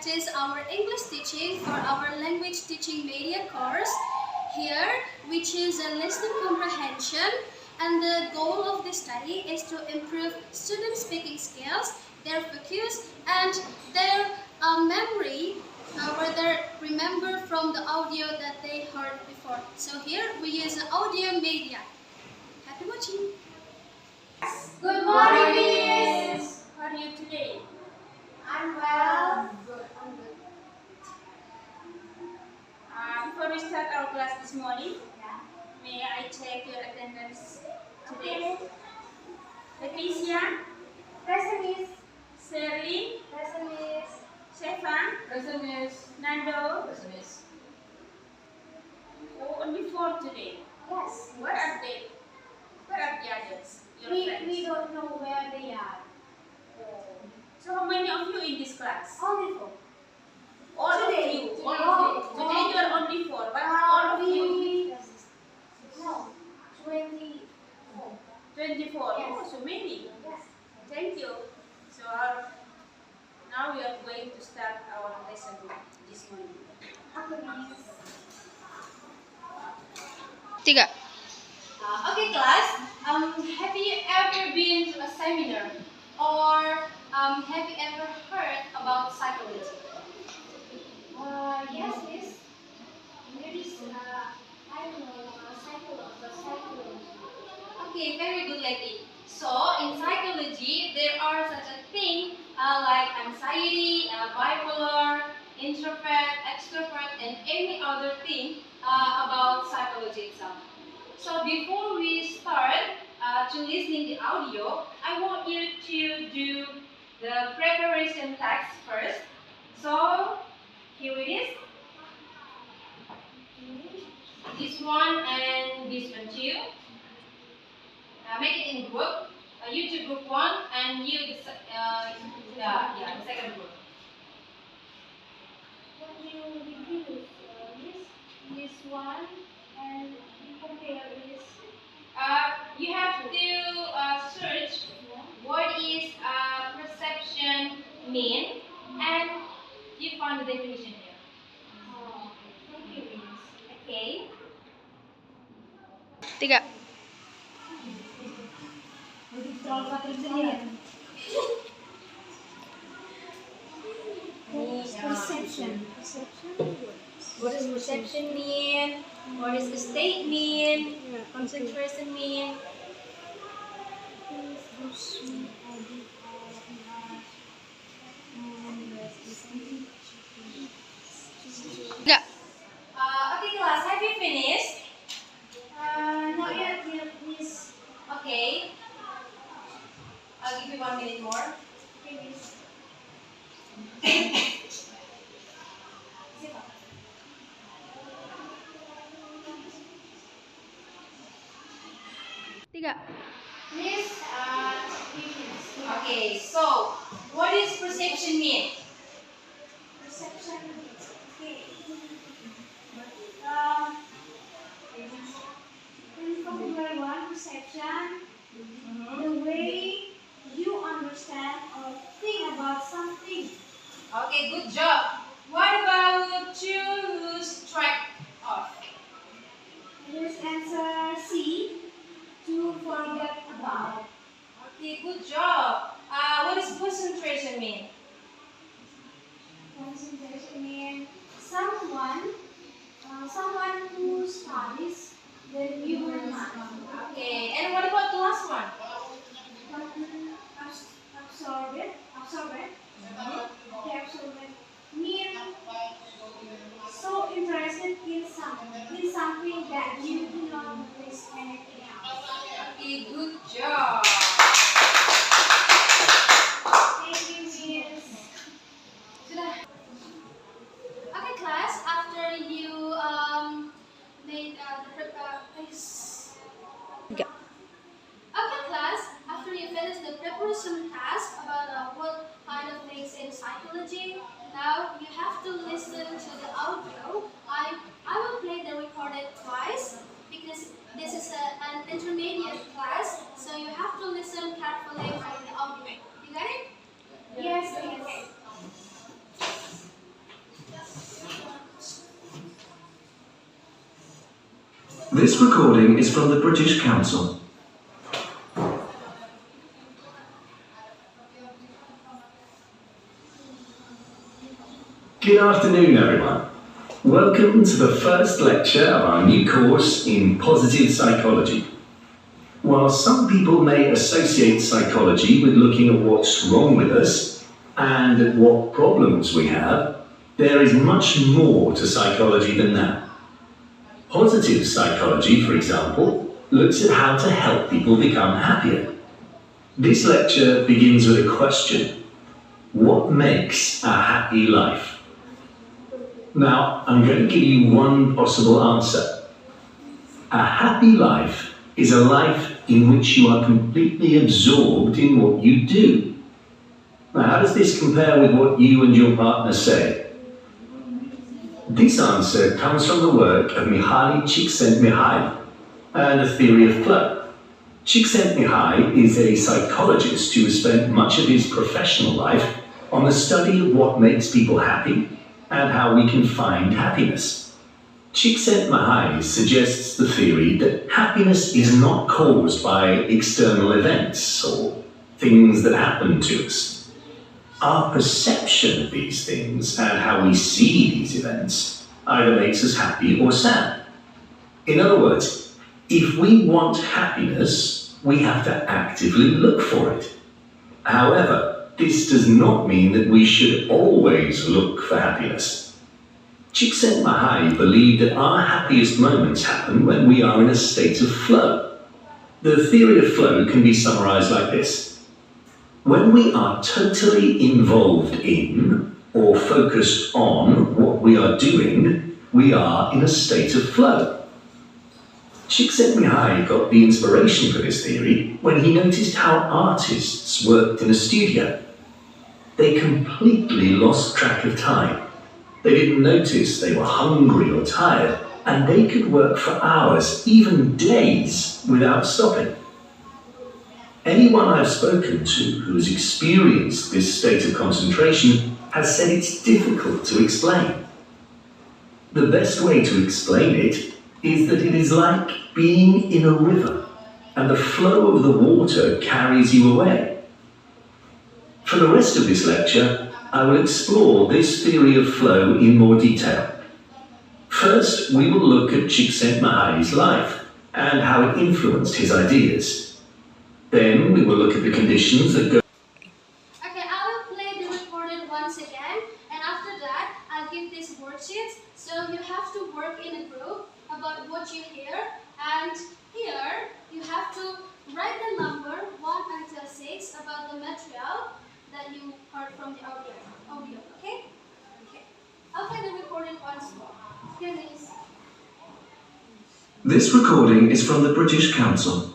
is our English teaching for our language teaching media course. Here we choose a listening comprehension, and the goal of this study is to improve students' speaking skills, their focus, and their memory, where they remember from the audio that they heard before. So here we use the audio media. Happy watching! Good morning, Miss! How are you today? I'm well. Good, I'm good. Before we start our class this morning, may I check your attendance today? Leticia, Present Miss. Shirley, Present Miss. Stefan, Present Miss. Nando. Present Miss. Oh, only 4 today. Yes. Where are they? Where are the others? Your friends? We don't know where they are. So how many of you in this class? Only 4. All Today. of you. Today. All of you. Today you are only 4, but all of you. No. 24. 24. Yes. Oh, so many. Yes. Thank you. So now we are going to start our lesson this morning. Okay, Miss. 3. Okay, class. Have you ever been to a seminar, or have you ever heard about psychology? Yes, Miss. There is, I know, psychology. Okay, very good, Letty. So, in psychology, there are such a thing like anxiety, bipolar, introvert, extrovert, and any other thing about psychology itself. So, before we start to listening the audio, I want you to do the preparation text first. So, here it is. This one and this one too. Make it in group. You to group 1 and you the second group. When you review this one and compare this, You have to search what is perception mean, and you find the definition here. thank you, Miss. Okay. 3. Perception. What does perception mean? What does a state mean? Concentration mean? Okay, class, have you finished? Not yet, Miss. Okay. I'll give you 1 minute more. Okay, Miss. 3. Miss, Okay, so what does perception mean? perception. Okay. In vocabulary 1, perception, the way you understand or think about something. Okay, good job. What about to lose track of? This answer C, to forget about. Okay, good job. What does concentration mean? Concentration means someone who studies the human mind. Okay, and what about the last one? Absorbent. Okay, absorbent means so interested in something that you do not notice anything else. Okay, good job. Thank you, Miss. Okay, class, after you made Okay, class, after you finish the preparation task about what kind of things in psychology, now you have to listen to the audio. I will play the recorded twice because this is an intermediate class, so you have to listen carefully for the audio. You got it? Yes, yes. This recording is from the British Council. Good afternoon, everyone. Welcome to the first lecture of our new course in positive psychology. While some people may associate psychology with looking at what's wrong with us and at what problems we have, there is much more to psychology than that. Positive psychology, for example, looks at how to help people become happier. This lecture begins with a question: what makes a happy life? Now, I'm going to give you one possible answer. A happy life is a life in which you are completely absorbed in what you do. Now, how does this compare with what you and your partner say? This answer comes from the work of Mihaly Csikszentmihalyi and the theory of flow. Csikszentmihalyi is a psychologist who has spent much of his professional life on the study of what makes people happy and how we can find happiness. Csikszentmihalyi suggests the theory that happiness is not caused by external events or things that happen to us. Our perception of these things and how we see these events either makes us happy or sad. In other words, if we want happiness, we have to actively look for it. However, this does not mean that we should always look for happiness. Csikszentmihalyi believed that our happiest moments happen when we are in a state of flow. The theory of flow can be summarized like this. When we are totally involved in or focused on what we are doing, we are in a state of flow. Csikszentmihalyi got the inspiration for this theory when he noticed how artists worked in a studio. They completely lost track of time. They didn't notice they were hungry or tired, and they could work for hours, even days, without stopping. Anyone I've spoken to who has experienced this state of concentration has said it's difficult to explain. The best way to explain it is that it is like being in a river, and the flow of the water carries you away. For the rest of this lecture, I will explore this theory of flow in more detail. First, we will look at Csikszentmihalyi's life and how it influenced his ideas. Then we will look at the conditions that go. Okay, I will play the recording once again, and after that, I'll give these worksheets. So you have to work in a group about what you hear, and here you have to write the number 1 until 6 about the material that you heard from the audio. Okay? Okay. I'll play the recording once more. Here it is. This recording is from the British Council.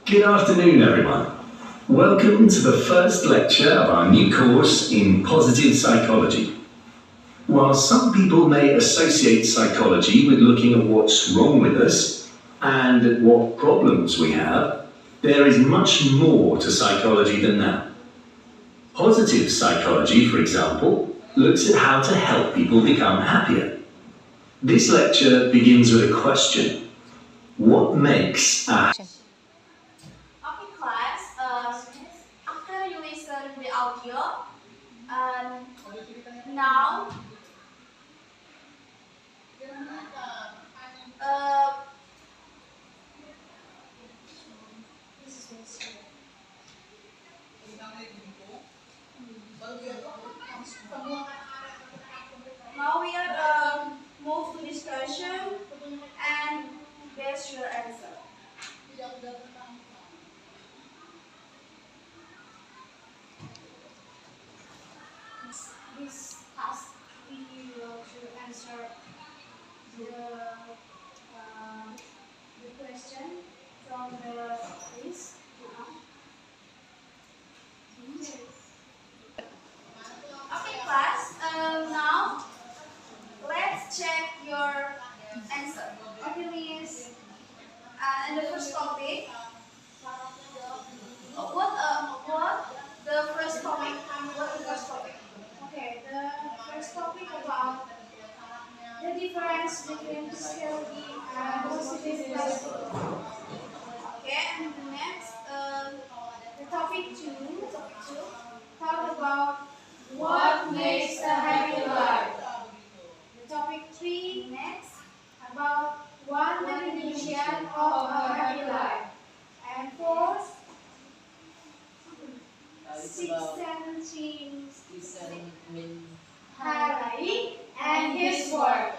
Good afternoon, everyone. Welcome to the first lecture of our new course in positive psychology. While some people may associate psychology with looking at what's wrong with us and at what problems we have, there is much more to psychology than that. Positive psychology, for example, looks at how to help people become happier. This lecture begins with a question: what makes a Okay, class. After you listen to the audio, now now we are move to discussion and guess your answer. This task we will to answer the question from the list. Okay, class. Now let's check your answer. Okay, Miss. And the first topic. What the first topic? What the first topic? Okay, the first topic about the difference between physiology and positive psychology. Okay, and the next, The topic two, talk about what makes a happy life. The topic three next about one definition of a happy life. And fourth, 617 Harari and his work.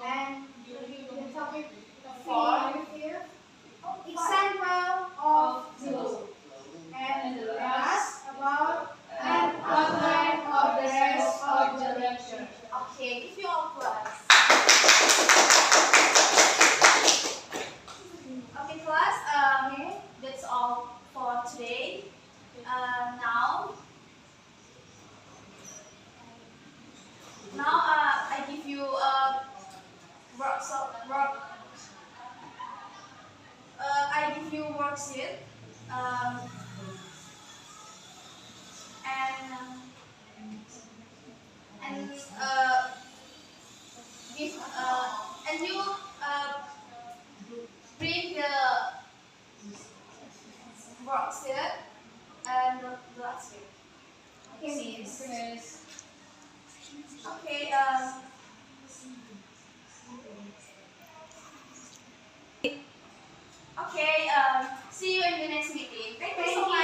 And the topic four, example of glue. And the last about an outline of the rest of the lecture. okay, give you all class. Okay, class, that's all for today. Now I give you I give you worksheet. And and give and you bring the worksheet and the worksheet. Okay. Okay. See you in the next meeting. Thank you so much.